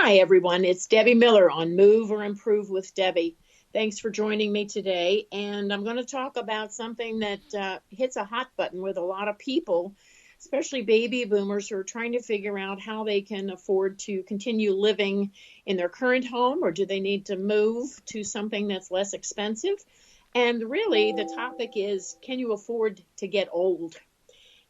Hi, everyone. It's Debbie Miller on Move or Improve with Debbie. Thanks for joining me today. And I'm going to talk about something that hits a hot button with a lot of people, especially baby boomers who are trying to figure out how they can afford to continue living in their current home, or do they need to move to something that's less expensive? And really, the topic is, can you afford to get old?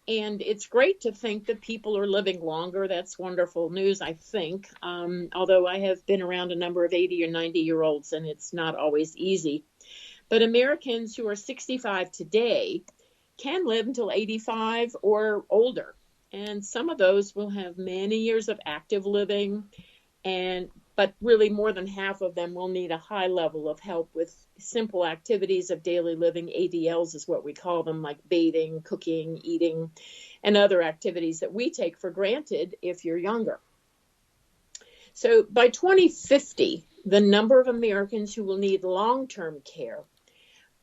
And it's great to think that people are living longer. That's wonderful news, I think. Although I have been around a number of 80 or 90-year-olds, and it's not always easy. But Americans who are 65 today can live until 85 or older. And some of those will have many years of active living, but really more than half of them will need a high level of help with simple activities of daily living. ADLs is what we call them, like bathing, cooking, eating, and other activities that we take for granted if you're younger. So by 2050, the number of Americans who will need long-term care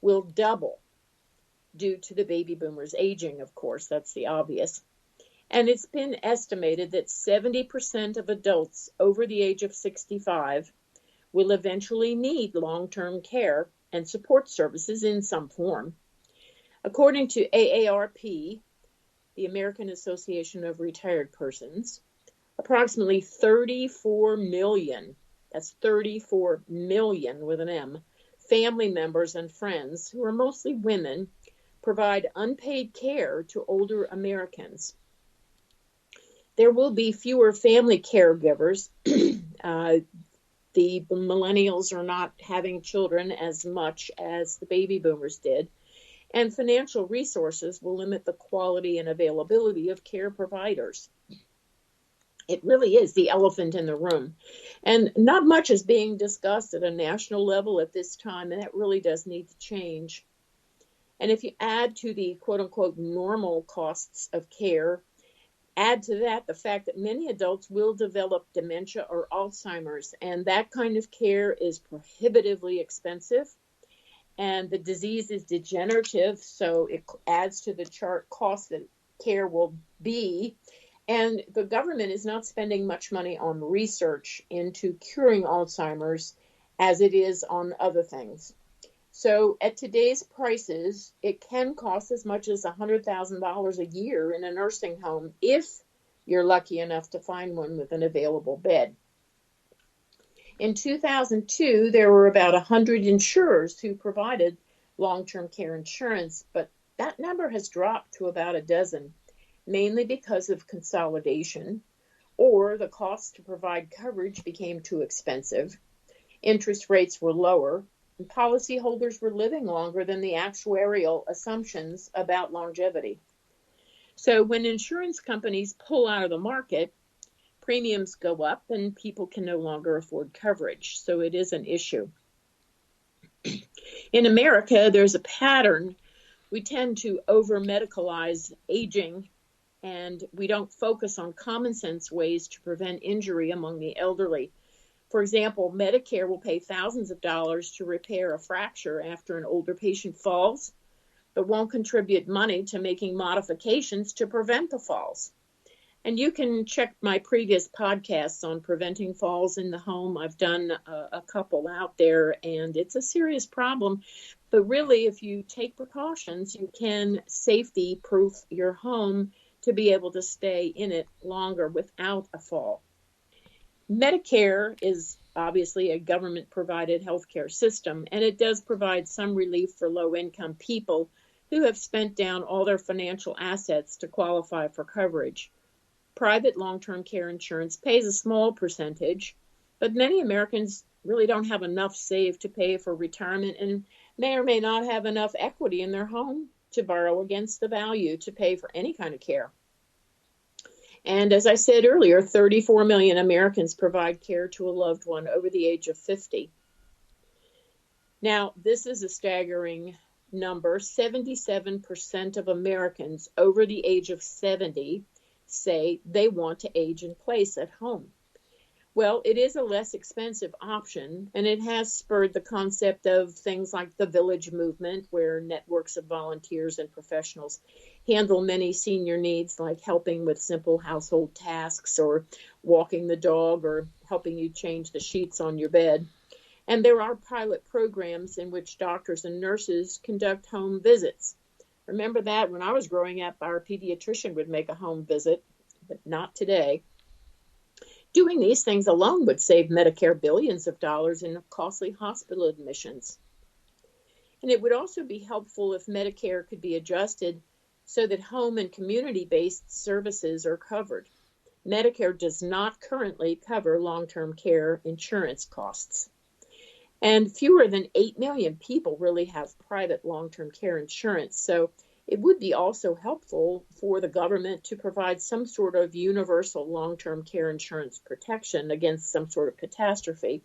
will double due to the baby boomers aging, of course. That's the obvious. And it's been estimated that 70% of adults over the age of 65 will eventually need long-term care and support services in some form. According to AARP, the American Association of Retired Persons, approximately 34 million, that's 34 million with an M, family members and friends, who are mostly women, provide unpaid care to older Americans. There will be fewer family caregivers. The millennials are not having children as much as the baby boomers did, and financial resources will limit the quality and availability of care providers. It really is the elephant in the room, and not much is being discussed at a national level at this time, and that really does need to change. And if you add to the quote-unquote normal costs of care, add to that the fact that many adults will develop dementia or Alzheimer's, and that kind of care is prohibitively expensive, and the disease is degenerative, so it adds to the chart cost that care will be. And the government is not spending much money on research into curing Alzheimer's as it is on other things. So at today's prices, it can cost as much as $100,000 a year in a nursing home if you're lucky enough to find one with an available bed. In 2002, there were about 100 insurers who provided long-term care insurance, but that number has dropped to about a dozen, mainly because of consolidation, or the cost to provide coverage became too expensive, interest rates were lower, and policyholders were living longer than the actuarial assumptions about longevity. So when insurance companies pull out of the market, premiums go up and people can no longer afford coverage. So it is an issue. In America, there's a pattern. We tend to over-medicalize aging, and we don't focus on common sense ways to prevent injury among the elderly. For example, Medicare will pay thousands of dollars to repair a fracture after an older patient falls, but won't contribute money to making modifications to prevent the falls. And you can check my previous podcasts on preventing falls in the home. I've done a couple out there, and it's a serious problem. But really, if you take precautions, you can safety-proof your home to be able to stay in it longer without a fall. Medicare is obviously a government-provided healthcare system, and it does provide some relief for low-income people who have spent down all their financial assets to qualify for coverage. Private long-term care insurance pays a small percentage, but many Americans really don't have enough saved to pay for retirement and may or may not have enough equity in their home to borrow against the value to pay for any kind of care. And as I said earlier, 34 million Americans provide care to a loved one over the age of 50. Now, this is a staggering number. 77% of Americans over the age of 70 say they want to age in place at home. Well, it is a less expensive option, and it has spurred the concept of things like the village movement, where networks of volunteers and professionals handle many senior needs, like helping with simple household tasks or walking the dog or helping you change the sheets on your bed. And there are pilot programs in which doctors and nurses conduct home visits. Remember that when I was growing up, our pediatrician would make a home visit, but not today. Doing these things alone would save Medicare billions of dollars in costly hospital admissions. And it would also be helpful if Medicare could be adjusted so that home and community-based services are covered. Medicare does not currently cover long-term care insurance costs. And fewer than 8 million people really have private long-term care insurance. So it would be also helpful for the government to provide some sort of universal long-term care insurance protection against some sort of catastrophe,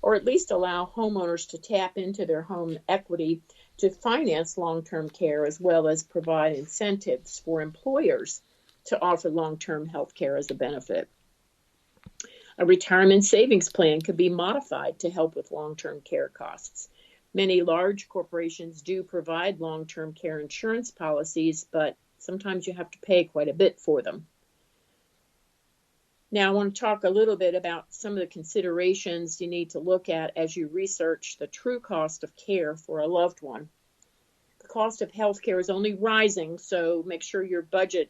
or at least allow homeowners to tap into their home equity to finance long-term care, as well as provide incentives for employers to offer long-term health care as a benefit. A retirement savings plan could be modified to help with long-term care costs. Many large corporations do provide long-term care insurance policies, but sometimes you have to pay quite a bit for them. Now, I want to talk a little bit about some of the considerations you need to look at as you research the true cost of care for a loved one. The cost of health care is only rising, so make sure your budget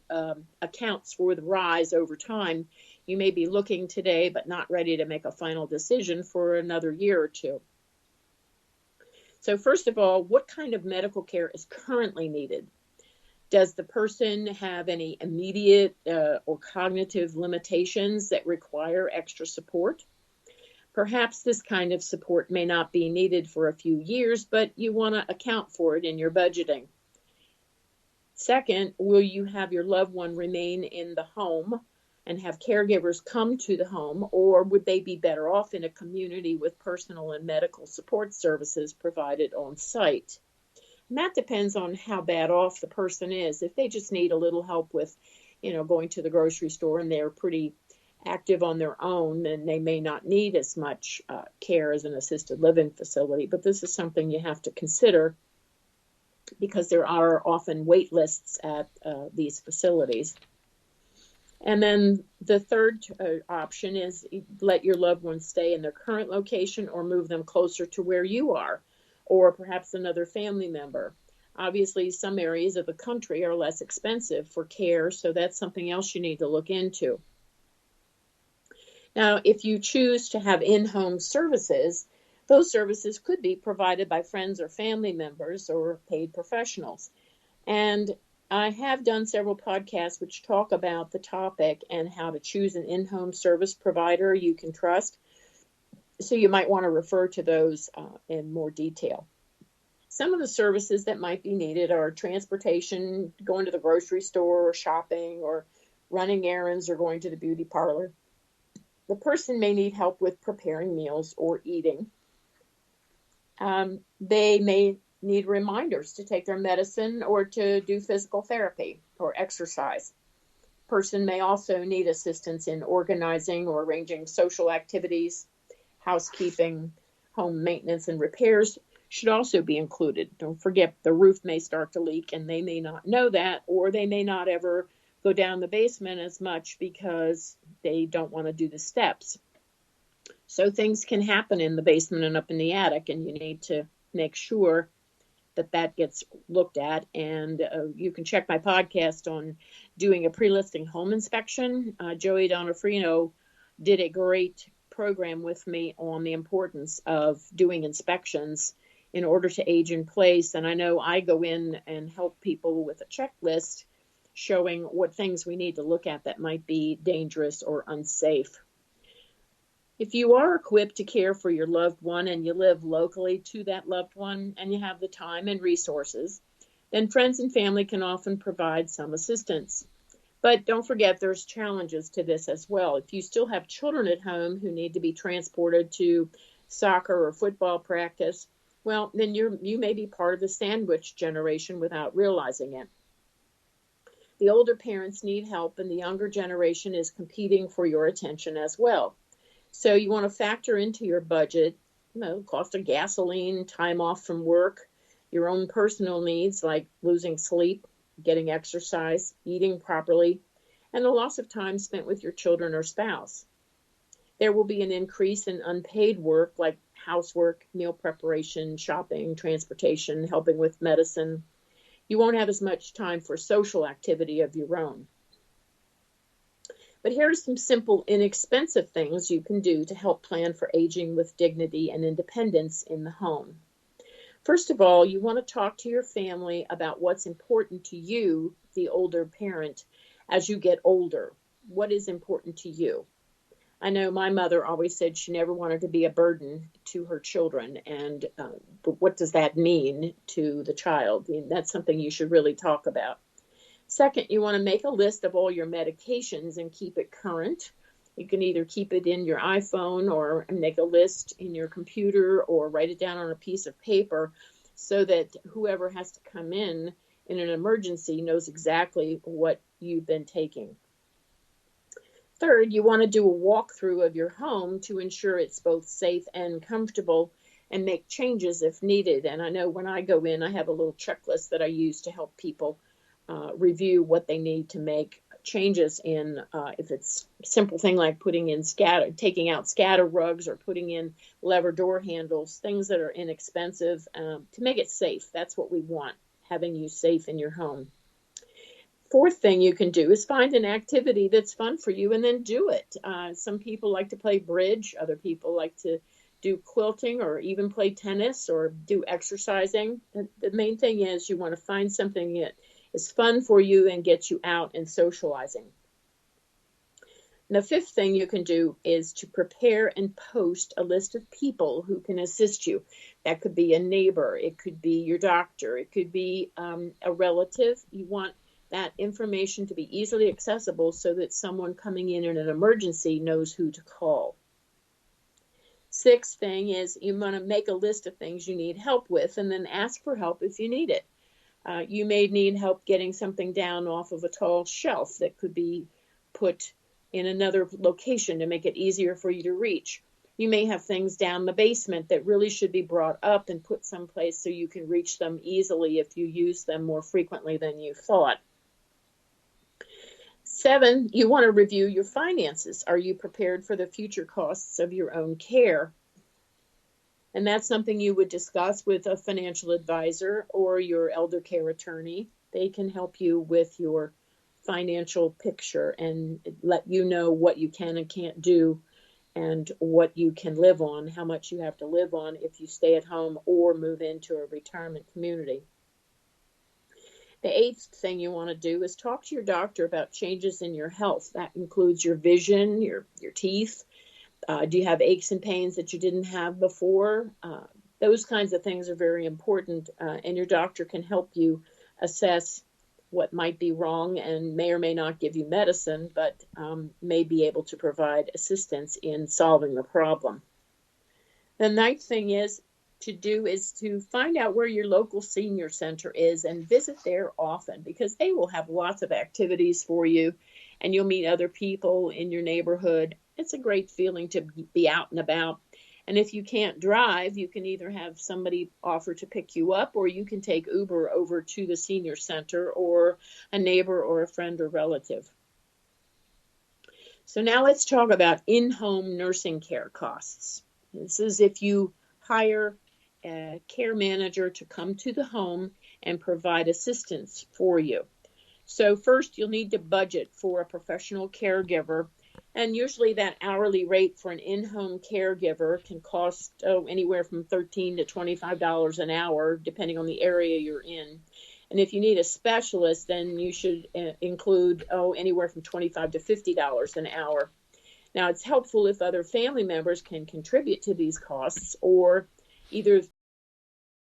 accounts for the rise over time. You may be looking today, but not ready to make a final decision for another year or two. So first of all, what kind of medical care is currently needed? Does the person have any immediate or cognitive limitations that require extra support? Perhaps this kind of support may not be needed for a few years, but you want to account for it in your budgeting. Second, will you have your loved one remain in the home and have caregivers come to the home, or would they be better off in a community with personal and medical support services provided on site? And that depends on how bad off the person is. If they just need a little help with, going to the grocery store and they're pretty active on their own, then they may not need as much care as an assisted living facility. But this is something you have to consider because there are often wait lists at these facilities. And then the third option is let your loved ones stay in their current location or move them closer to where you are, or perhaps another family member. Obviously, some areas of the country are less expensive for care, so that's something else you need to look into. Now, if you choose to have in-home services, those services could be provided by friends or family members or paid professionals. And I have done several podcasts which talk about the topic and how to choose an in-home service provider you can trust. So you might want to refer to those in more detail. Some of the services that might be needed are transportation, going to the grocery store or shopping, or running errands or going to the beauty parlor. The person may need help with preparing meals or eating. They may need reminders to take their medicine or to do physical therapy or exercise. Person may also need assistance in organizing or arranging social activities. Housekeeping, home maintenance, and repairs should also be included. Don't forget, the roof may start to leak and they may not know that, or they may not ever go down the basement as much because they don't want to do the steps. So things can happen in the basement and up in the attic, and you need to make sure that gets looked at. And you can check my podcast on doing a pre-listing home inspection. Joey Donofrino did a great program with me on the importance of doing inspections in order to age in place. And I know I go in and help people with a checklist showing what things we need to look at that might be dangerous or unsafe. If you are equipped to care for your loved one and you live locally to that loved one and you have the time and resources, then friends and family can often provide some assistance. But don't forget, there's challenges to this as well. If you still have children at home who need to be transported to soccer or football practice, well, then you may be part of the sandwich generation without realizing it. The older parents need help, and the younger generation is competing for your attention as well. So you want to factor into your budget, cost of gasoline, time off from work, your own personal needs like losing sleep, getting exercise, eating properly, and the loss of time spent with your children or spouse. There will be an increase in unpaid work like housework, meal preparation, shopping, transportation, helping with medicine. You won't have as much time for social activity of your own. But here are some simple, inexpensive things you can do to help plan for aging with dignity and independence in the home. First of all, you want to talk to your family about what's important to you, the older parent, as you get older. What is important to you? I know my mother always said she never wanted to be a burden to her children, but what does that mean to the child? I mean, that's something you should really talk about. Second, you want to make a list of all your medications and keep it current. You can either keep it in your iPhone or make a list in your computer or write it down on a piece of paper so that whoever has to come in an emergency knows exactly what you've been taking. Third, you want to do a walkthrough of your home to ensure it's both safe and comfortable and make changes if needed. And I know when I go in, I have a little checklist that I use to help people review what they need to make changes in, if it's a simple thing like taking out scatter rugs or putting in lever door handles, things that are inexpensive to make it safe. That's what we want, having you safe in your home. Fourth thing you can do is find an activity that's fun for you and then do it. Some people like to play bridge. Other people like to do quilting or even play tennis or do exercising. The main thing is you want to find something that is fun for you and gets you out and socializing. And the fifth thing you can do is to prepare and post a list of people who can assist you. That could be a neighbor. It could be your doctor. It could be a relative. You want that information to be easily accessible so that someone coming in an emergency knows who to call. Sixth thing is you want to make a list of things you need help with and then ask for help if you need it. You may need help getting something down off of a tall shelf that could be put in another location to make it easier for you to reach. You may have things down the basement that really should be brought up and put someplace so you can reach them easily if you use them more frequently than you thought. 7, you want to review your finances. Are you prepared for the future costs of your own care? And that's something you would discuss with a financial advisor or your elder care attorney. They can help you with your financial picture and let you know what you can and can't do and what you can live on, how much you have to live on if you stay at home or move into a retirement community. The 8th thing you want to do is talk to your doctor about changes in your health. That includes your vision, your teeth. Do you have aches and pains that you didn't have before? Those kinds of things are very important, and your doctor can help you assess what might be wrong and may or may not give you medicine, but may be able to provide assistance in solving the problem. The 9th thing is to find out where your local senior center is and visit there often because they will have lots of activities for you and you'll meet other people in your neighborhood. It's a great feeling to be out and about. And if you can't drive, you can either have somebody offer to pick you up or you can take Uber over to the senior center or a neighbor or a friend or relative. So now let's talk about in-home nursing care costs. This is if you hire a care manager to come to the home and provide assistance for you. So first, you'll need to budget for a professional caregiver, and usually that hourly rate for an in-home caregiver can cost anywhere from $13 to $25 an hour, depending on the area you're in. And if you need a specialist, then you should include anywhere from $25 to $50 an hour. Now, it's helpful if other family members can contribute to these costs or either